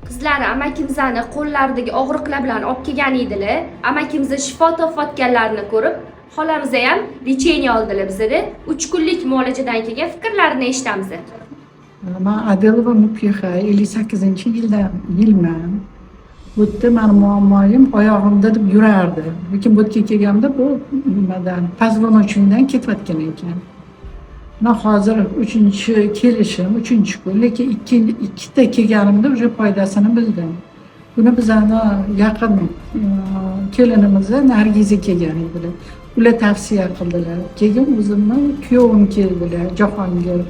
Qizlari amakimizni qo'llaridagi og'riqlar bilan olib kelgan edilar. Amakimiz shifo topayotganlarini ko'rib, xolamiz ham lecheniya oldilar bizda. 3 kunlik muolajadan keyin fikrlarini eshitamiz. Men Adelova Mupixa 58-yilman. Bu yerda meni muammoyim oyog'imda deb yurardi. Lekin bu yerga kelganda bu nimadan poзвоночникdan ketayotgan ekan. Mana hozir 3-kelishim, 3-kun, lekin ikkita kelganimda уже foydasini bildim. Buni bizani yaqin kelinimiz Nargiza kelgan edilar. Ular tavsiya qildilar. Keyin o'zimni kuyovim keldilar, Jahongir.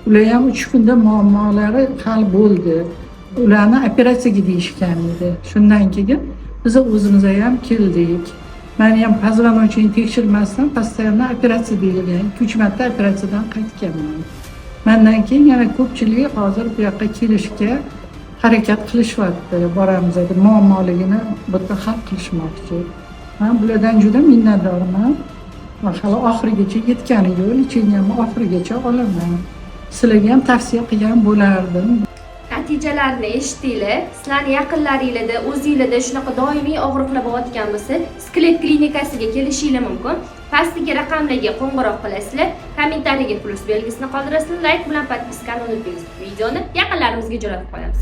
Ular ham 3 kunda muammolari hal bo'ldi. Ularni operatsiyaga deyishgan edi. Shundan keyin biz o'zimiz ham keldik. Men ham poзвоночник tekshirmasdan постоянно operatsiya deyilgan. 2-3 marta operatsiyadan qaytganman. Mendan keyin yana ko'pchilik hozir bu yoqqa kelishga harakat qilishyapti. Boramiz dedi, muammoligini bu yerda hal qilishmoqchi. Men bulardan juda minnatdorman. Va hali oxirigacha yetgani yo'q, lecheniyaimni oxirigacha olaman. Sizlarga ham tavsiya qilgan bo'lardim. Natijalarni eshitdinglar. Sizlarning yaqinlaringizda, o'zingizda shunaqa doimiy og'riqlar bo'layotgan bo'lsa, skelet klinikasiga kelishingiz mumkin. Pastdagi raqamlarga qo'ng'iroq qilasizlar, kommentariyaga plus belgisini qoldirasizlar, like bilan podpiskani unutmaysiz. Videoni yaqinlarimizga jo'natib qo'yamiz.